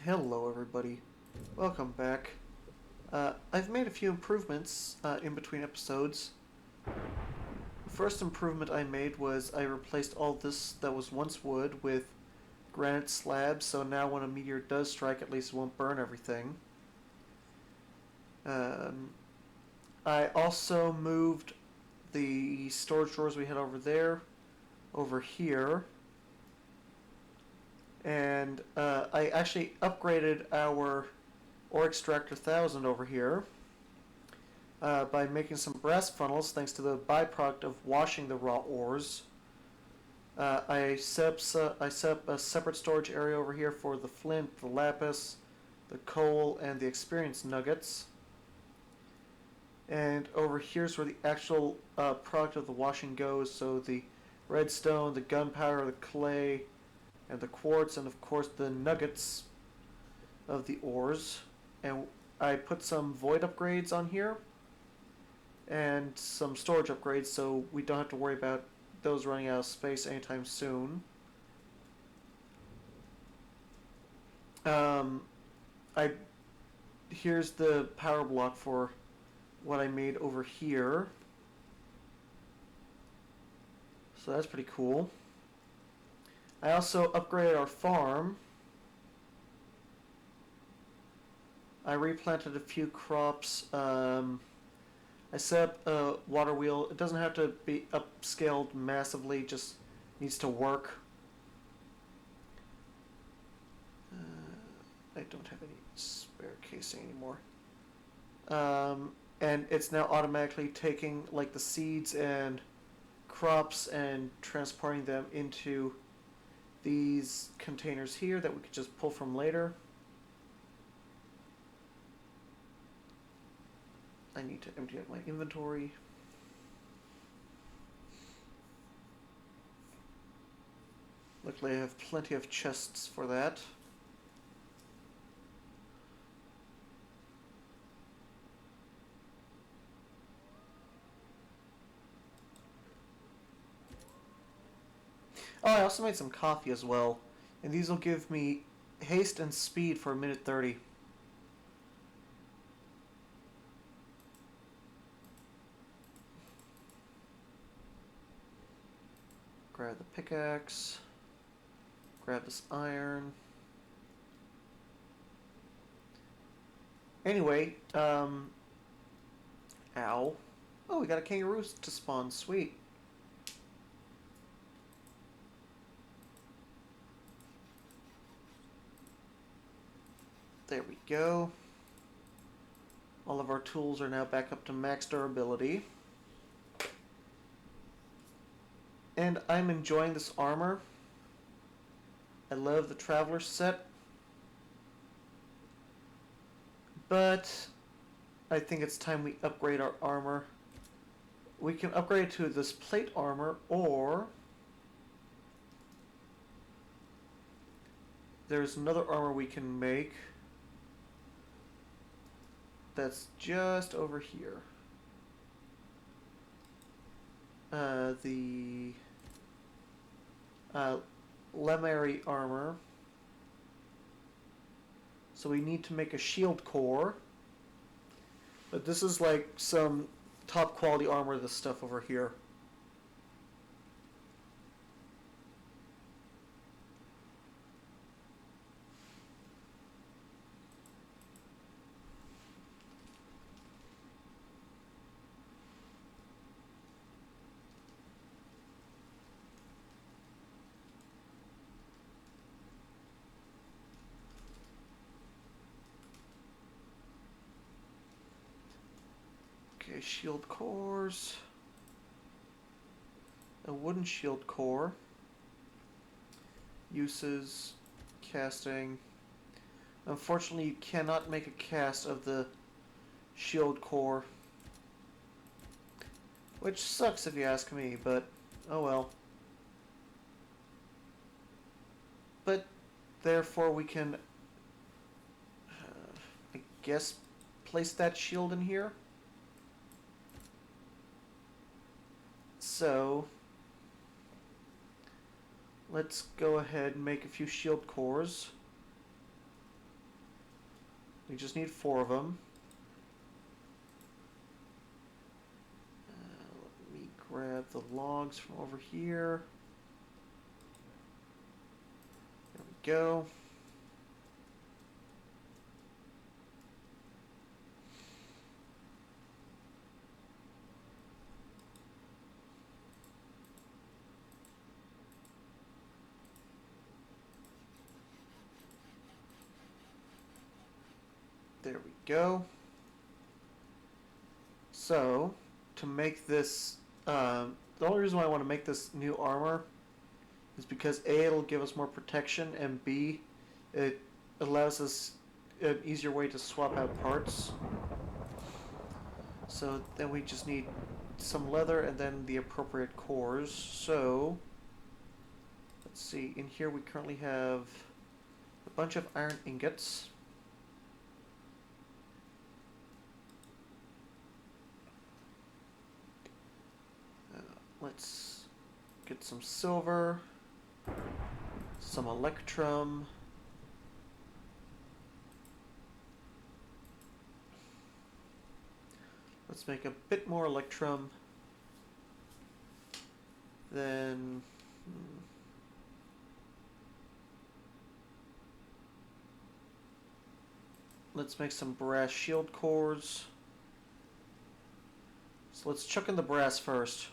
Hello everybody, welcome back. I've made a few improvements in between episodes. The first improvement I made was I replaced all this that was once wood with granite slabs, so now when a meteor does strike, at least it won't burn everything. Um, I also moved the storage drawers we had over there over here, and I actually upgraded our ore extractor 1000 over here by making some brass funnels thanks to the byproduct of washing the raw ores. I set up a separate storage area over here for the flint, the lapis, the coal, and the experience nuggets. And over here's where the actual product of the washing goes, so the redstone, the gunpowder, the clay, and the quartz, and of course the nuggets of the ores. And I put some void upgrades on here and some storage upgrades so we don't have to worry about those running out of space anytime soon. I Here's the power block for what I made over here. So that's pretty cool. I also upgraded our farm. I replanted a few crops. I set up a water wheel. It doesn't have to be upscaled massively, just needs to work. I don't have any spare casing anymore. And it's now automatically taking like the seeds and crops and transporting them into these containers here that we could just pull from later. I need to empty out my inventory. Luckily I have plenty of chests for that. Oh, I also made some coffee as well. And these will give me haste and speed for a minute 30. Grab the pickaxe. Grab this iron. Anyway, ow. Oh, we got a kangaroo to spawn. Sweet. There we go. All of our tools are now back up to max durability. And I'm enjoying this armor. I love the Traveler set. But I think it's time we upgrade our armor. We can upgrade it to this plate armor, or there's another armor we can make that's just over here. The Lemary armor. So we need to make a shield core. But this is like some top quality armor, this stuff over here. Okay, shield cores. A wooden shield core. Uses, casting. Unfortunately, you cannot make a cast of the shield core. Which sucks if you ask me, but oh well. But therefore we can, I guess, place that shield in here. So let's go ahead and make a few shield cores. We just need 4 of them. Let me grab the logs from over here. There we go. There we go. So, to make this, the only reason why I want to make this new armor is because A, it'll give us more protection, and B, it allows us an easier way to swap out parts. So then we just need some leather and then the appropriate cores. So, let's see, in here we currently have a bunch of iron ingots. Let's get some silver, some electrum, let's make a bit more electrum, then let's make some brass shield cores. So let's chuck in the brass first.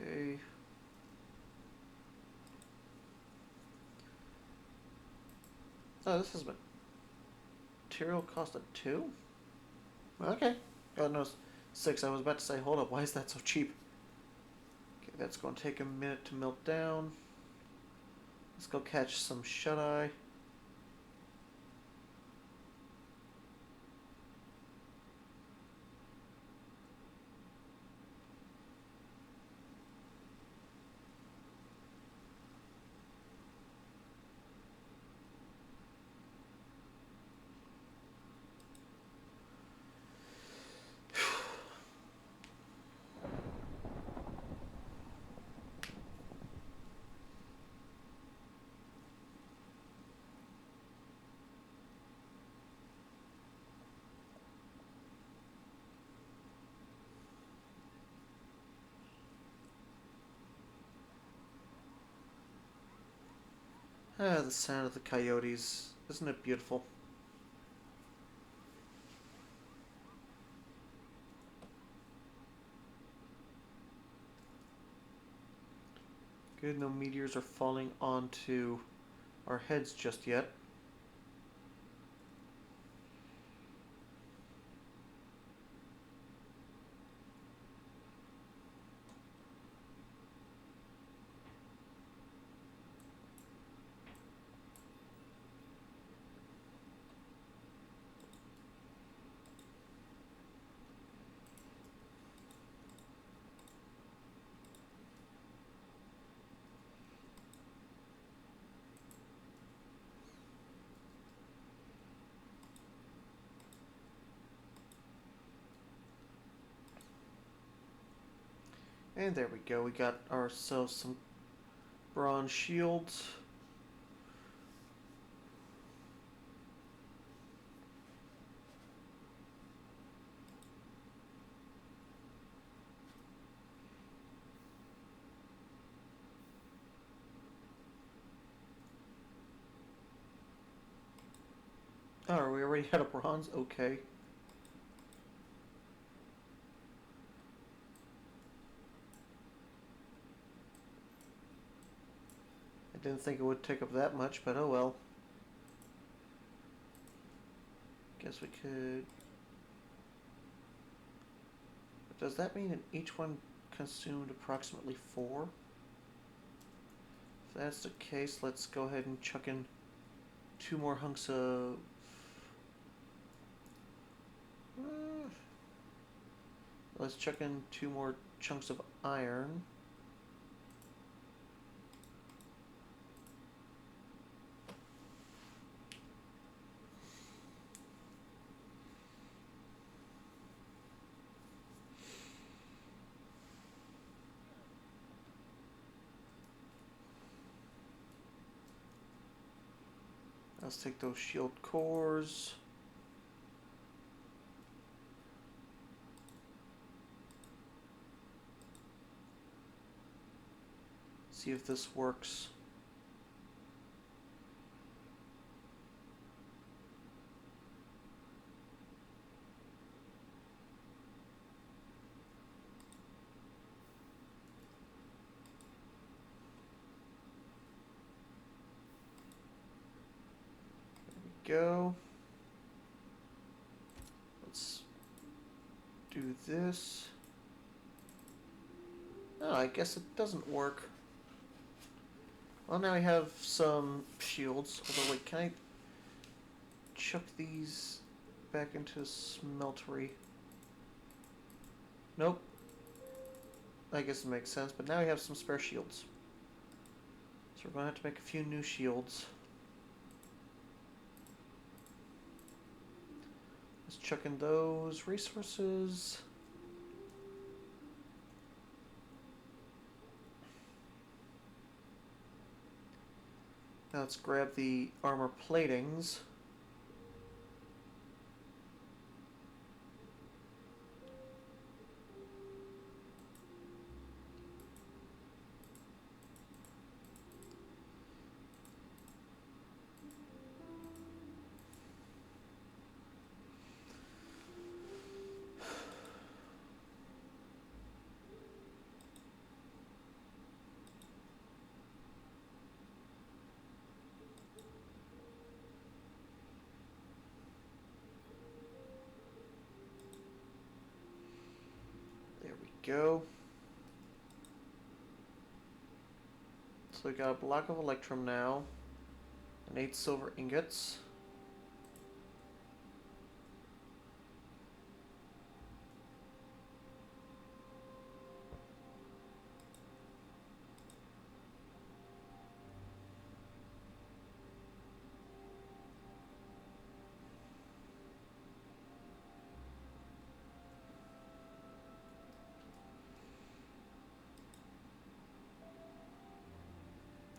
Okay. Oh, this is material cost of 2? Okay. Oh no, 6. I was about to say, hold up, why is that so cheap? Okay, that's going to take a minute to melt down. Let's go catch some shut-eye. Ah, the sound of the coyotes. Isn't it beautiful? Good, no meteors are falling onto our heads just yet. And there we go, we got ourselves some bronze shields. Oh, are we already out of bronze? Okay. I didn't think it would take up that much, but oh well. Guess we could... But does that mean that each one consumed approximately 4? If that's the case, let's go ahead and chuck in 2 more hunks of... Let's chuck in 2 more chunks of iron. Let's take those shield cores. See if this works. Go. Let's do this. Oh, I guess it doesn't work. Well, now I have some shields. Although, wait, can I chuck these back into smeltery? Nope. I guess it makes sense, but now I have some spare shields. So we're going to have to make a few new shields. Let's chuck in those resources. Now let's grab the armor platings. Go. So we got a block of electrum now, and 8 silver ingots.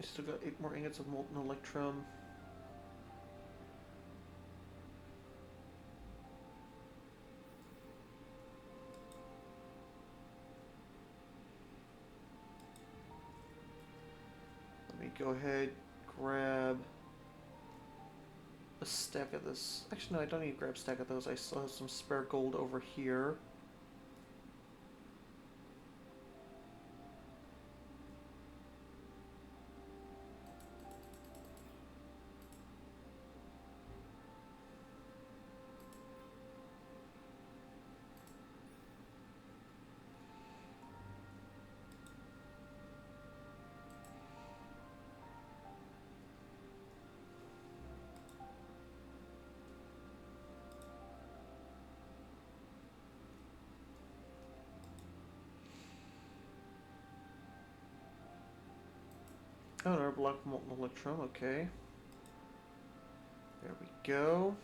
Still got 8 more ingots of molten electrum. Let me go ahead, grab a stack of this. Actually, no, I don't need to grab a stack of those. I still have some spare gold over here. Oh, another block of molten electrum, okay. There we go.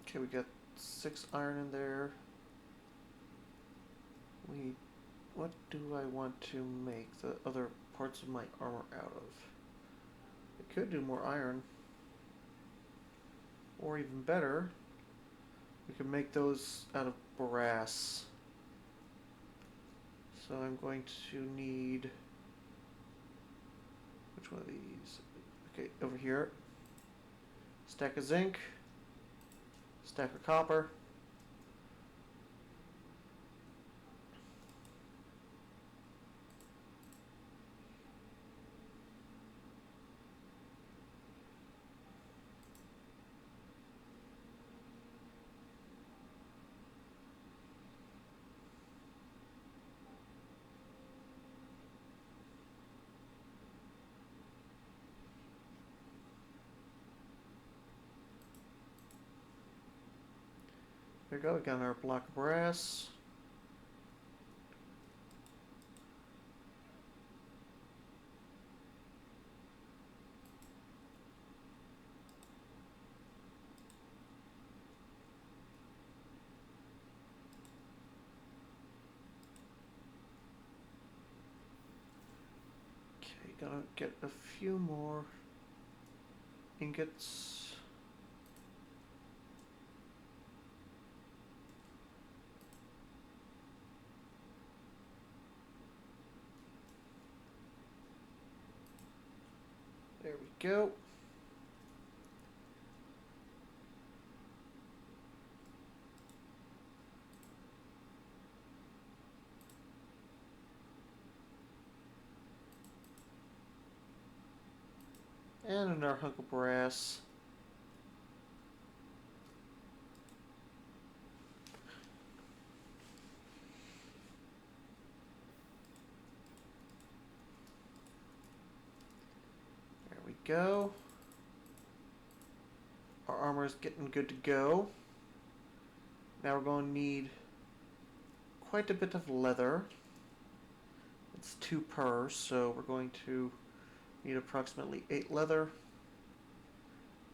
Okay, we got 6 iron in there. What do I want to make the other parts of my armor out of? I could do more iron. Or even better, we could make those out of brass. So I'm going to need, which one of these? Okay, over here. Stack of zinc. Stack of copper. There we go, we got our block of brass. Gotta get a few more ingots. There we go. And another hunk of brass. There we go. Our armor is getting good to go. Now we're going to need quite a bit of leather. It's 2 per, so we're going to need approximately 8 leather.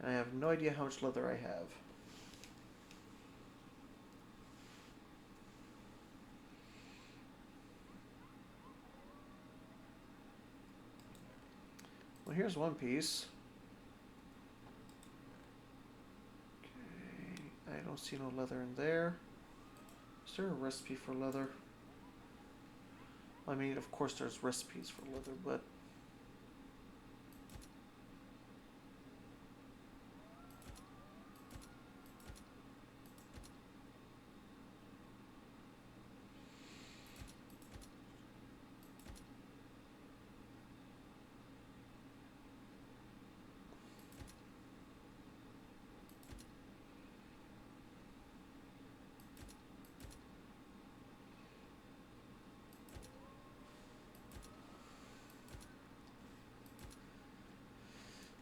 And I have no idea how much leather I have. Well, here's one piece. Okay, I don't see no leather in there. Is there a recipe for leather? I mean, of course there's recipes for leather, but...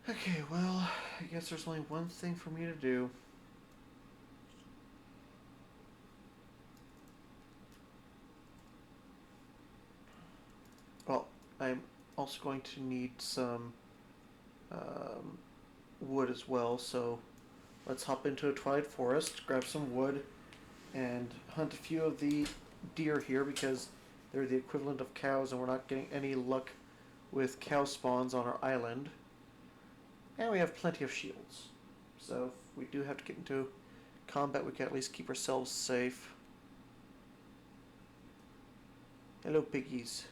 Okay, well, I guess there's only one thing for me to do. Well, I'm also going to need some wood as well, so let's hop into a twilight forest, grab some wood, and hunt a few of the deer here because they're the equivalent of cows and we're not getting any luck with cow spawns on our island. And we have plenty of shields. So if we do have to get into combat, we can at least keep ourselves safe. Hello, piggies.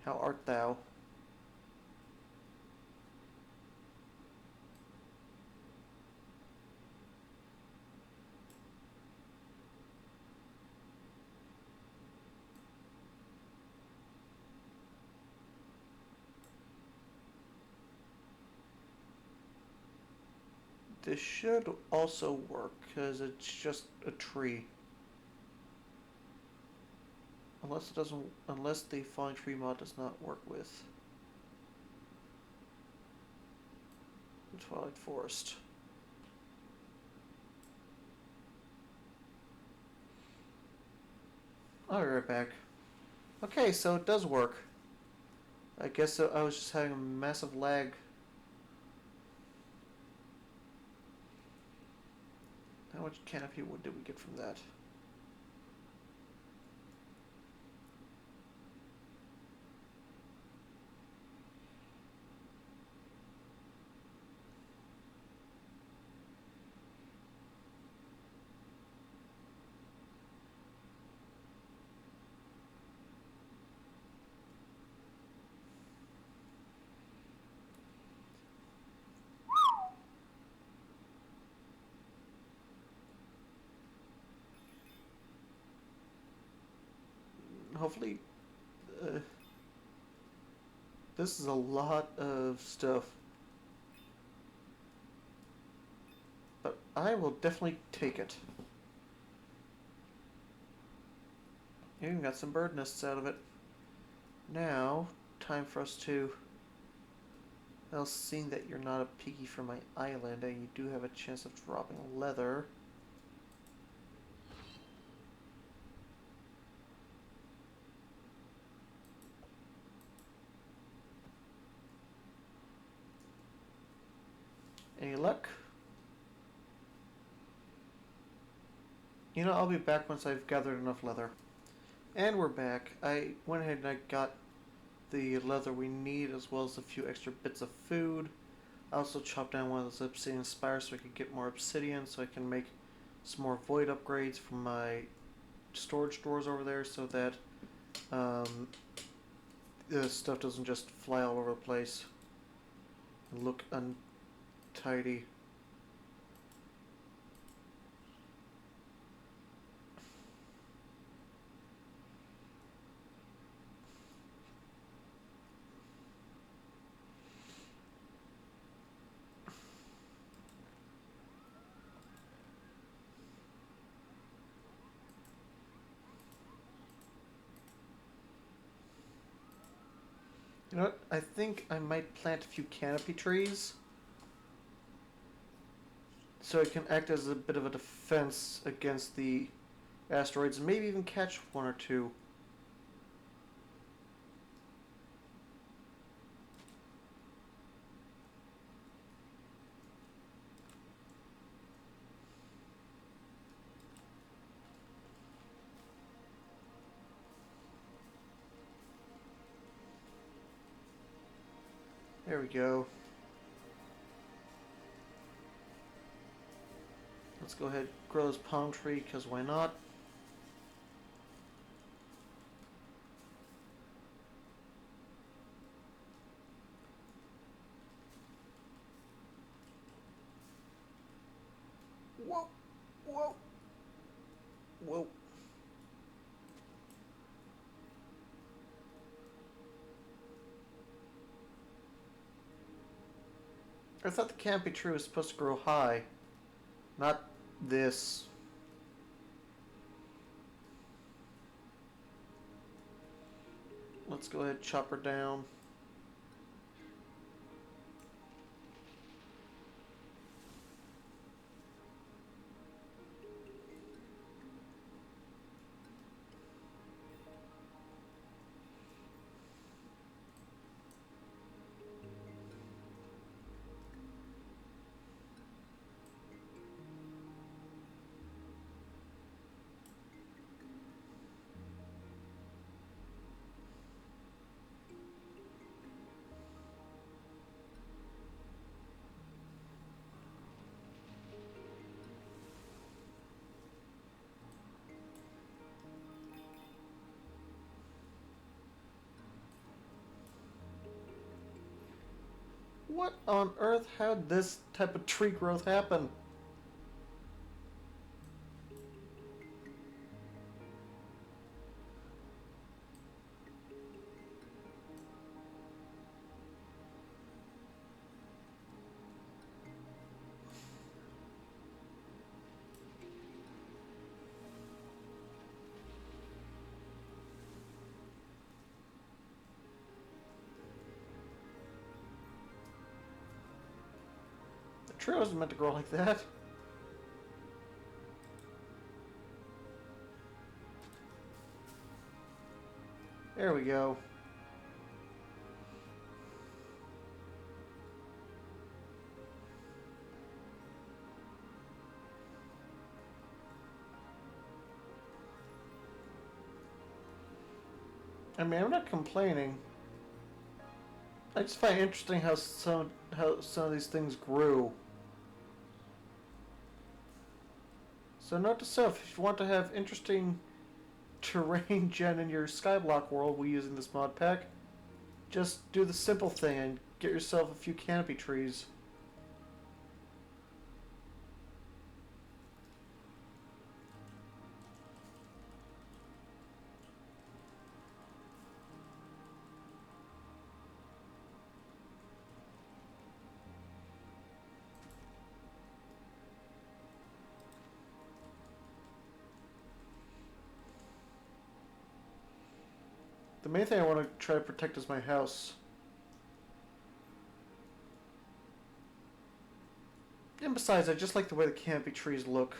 How art thou? This should also work, because it's just a tree. Unless it doesn't, unless the falling tree mod does not work with the Twilight Forest. I'll be right back. Okay, so it does work. I guess I was just having a massive lag. How much canopy wood did we get from that? Hopefully, this is a lot of stuff. But I will definitely take it. Even got some bird nests out of it. Now, time for us to... Well, seeing that you're not a piggy from my island and you do have a chance of dropping leather... Any luck? You know, I'll be back once I've gathered enough leather. And we're back. I went ahead and I got the leather we need, as well as a few extra bits of food. I also chopped down one of those obsidian spires so I could get more obsidian, so I can make some more void upgrades for my storage doors over there, so that the stuff doesn't just fly all over the place and look untidy. You know what? I think I might plant a few canopy trees so it can act as a bit of a defense against the asteroids and maybe even catch one or two. There we go. Let's go ahead and grow this palm tree, because why not? Whoa! Whoa! Whoa! I thought the canopy tree was supposed to grow high, not this. Let's go ahead and chop her down. What on earth? How did this type of tree growth happen? The tree wasn't meant to grow like that. There we go. I mean, I'm not complaining. I just find it interesting how some of these things grew. So note to self, if you want to have interesting terrain gen in your skyblock world we using this mod pack, just do the simple thing and get yourself a few canopy trees. The main thing I want to try to protect is my house. And besides, I just like the way the canopy trees look.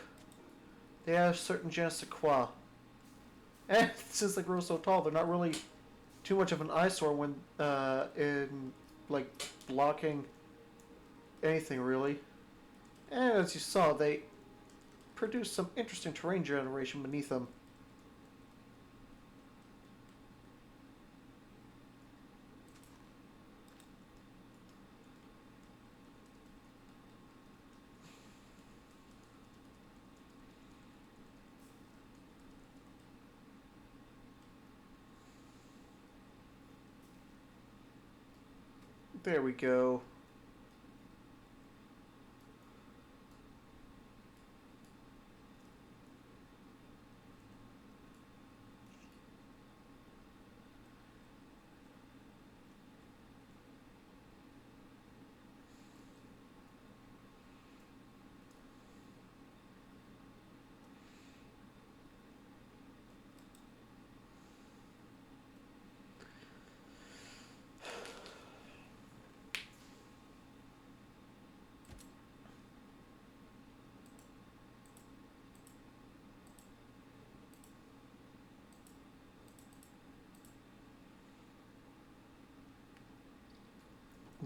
They have a certain je ne sais quoi. And since they grow so tall, they're not really too much of an eyesore when in like blocking anything really. And as you saw, they produce some interesting terrain generation beneath them. There we go.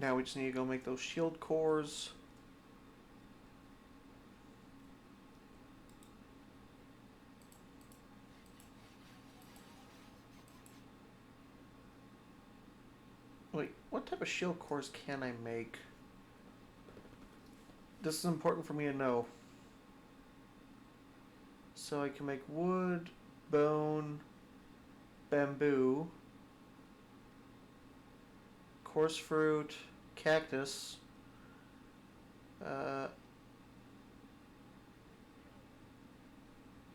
Now we just need to go make those shield cores. Wait, what type of shield cores can I make? This is important for me to know. So I can make wood, bone, bamboo, coarse fruit, cactus,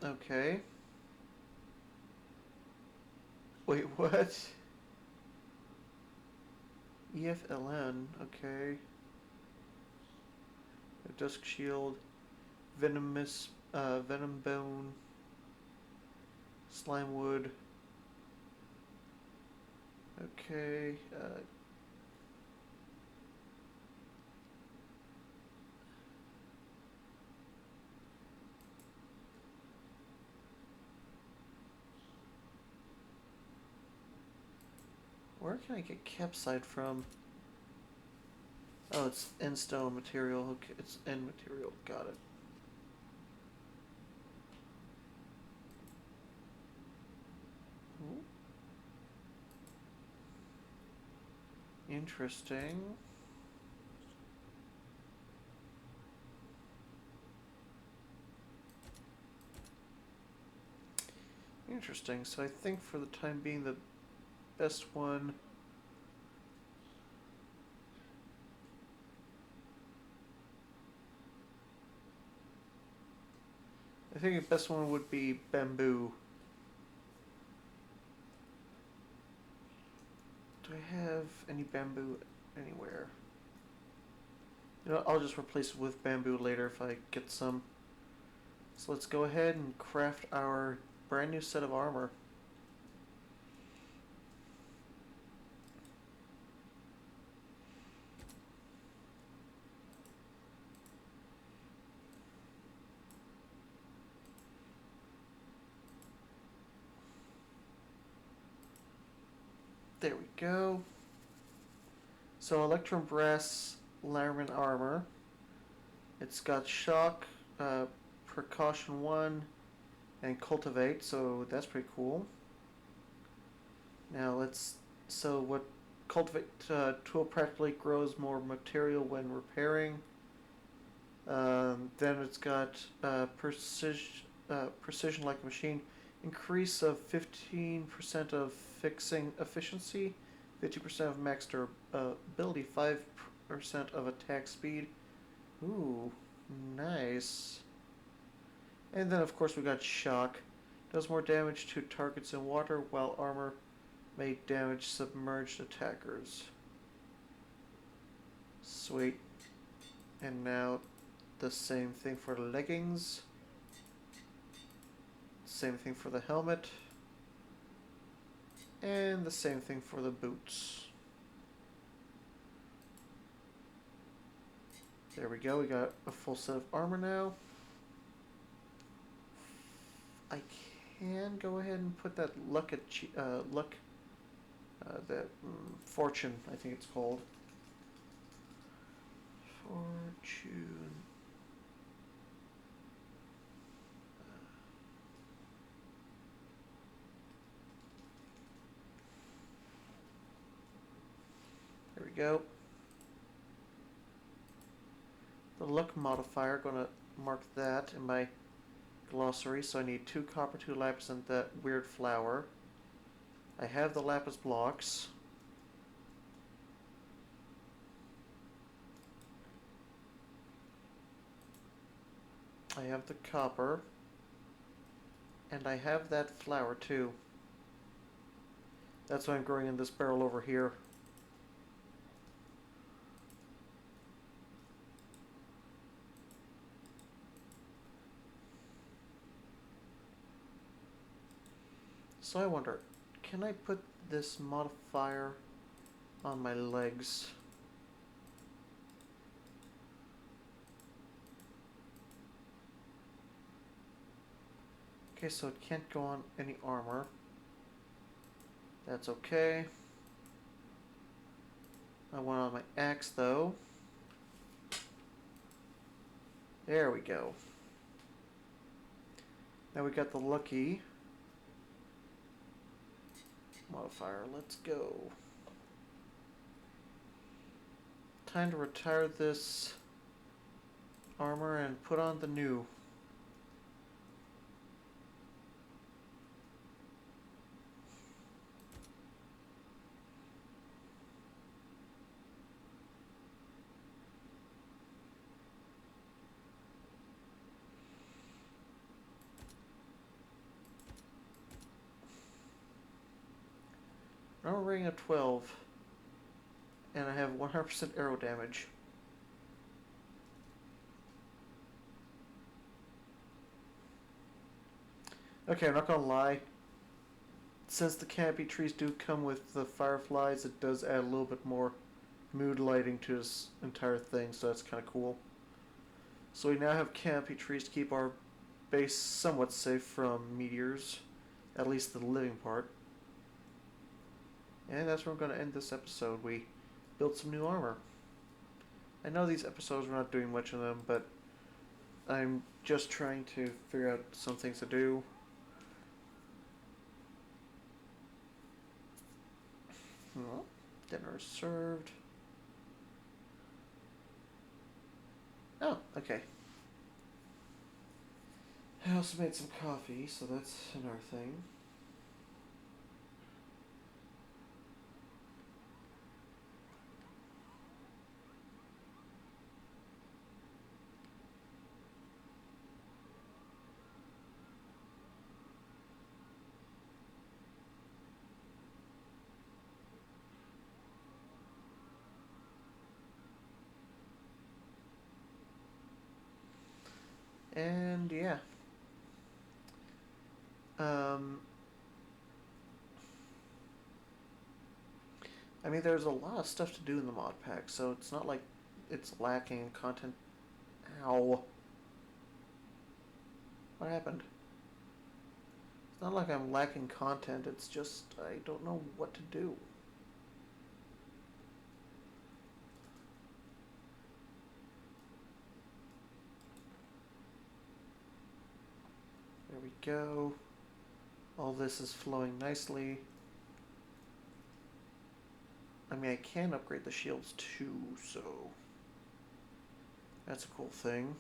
okay. Wait, what? EFLN, okay. A dusk shield, venomous, venom bone, slime wood. Okay, where can I get capsite from? Oh, it's end stone material. Okay, it's end material. Got it. Ooh. Interesting. Interesting. So I think for the time being, the best one. I think the best one would be bamboo. Do I have any bamboo anywhere? You know, I'll just replace it with bamboo later if I get some. So let's go ahead and craft our brand new set of armor. There we go. So Electrum Brass Lariman armor. It's got shock, precaution 1, and cultivate, so that's pretty cool. Now so what cultivate tool practically grows more material when repairing. Then it's got precision like a machine. Increase of 15% of fixing efficiency, 50% of max durability, 5% of attack speed. Ooh, nice. And then of course we got shock. Does more damage to targets in water, while armor may damage submerged attackers. Sweet. And now the same thing for the leggings. Same thing for the helmet. And the same thing for the boots. There we go, we got a full set of armor now. I can go ahead and put that fortune, I think it's called. Fortune. There we go. The luck modifier, gonna mark that in my glossary. So I need 2 copper, 2 lapis, and that weird flower. I have the lapis blocks. I have the copper. And I have that flower too. That's why I'm growing in this barrel over here. So I wonder, can I put this modifier on my legs? Okay, so it can't go on any armor. That's okay. I want on my axe though. There we go. Now we got the lucky modifier. Let's go. Time to retire this armor and put on the new. Armor rating of 12. And I have 100% arrow damage. Okay, I'm not gonna lie. Since the canopy trees do come with the fireflies, it does add a little bit more mood lighting to this entire thing, so that's kind of cool. So we now have canopy trees to keep our base somewhat safe from meteors, at least the living part. And that's where I'm going to end this episode. We built some new armor. I know these episodes we're not doing much of them, but I'm just trying to figure out some things to do. Well, dinner is served. Oh, okay. I also made some coffee, so that's another thing. And yeah. I mean, there's a lot of stuff to do in the mod pack, so it's not like it's lacking in content. Ow. What happened? It's not like I'm lacking content, it's just I don't know what to do. There we go. All this is flowing nicely. I mean, I can upgrade the shields too, so that's a cool thing.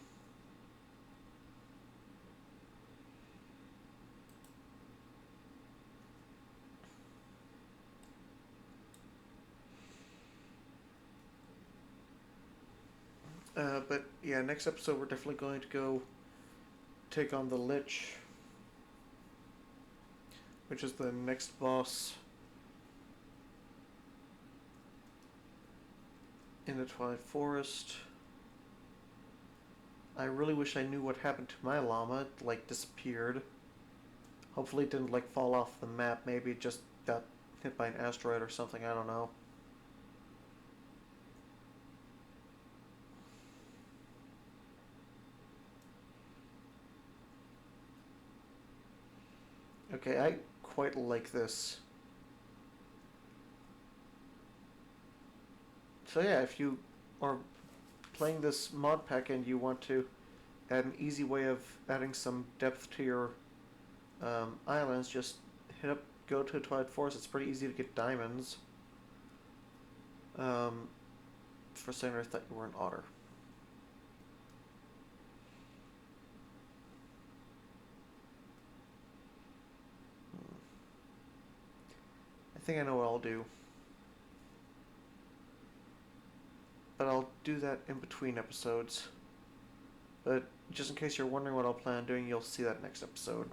But yeah, next episode we're definitely going to go take on the Lich, which is the next boss in the Twilight Forest. I really wish I knew what happened to my llama. It, like, disappeared. Hopefully it didn't, like, fall off the map. Maybe it just got hit by an asteroid or something. I don't know. Okay, I quite like this. So yeah, if you are playing this mod pack and you want to add an easy way of adding some depth to your islands, just go to Twilight Forest. It's pretty easy to get diamonds. For a second I thought you were an otter. I think I know what I'll do. But I'll do that in between episodes. But just in case you're wondering what I'll plan on doing, you'll see that next episode.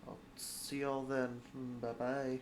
I'll see y'all then. Bye bye.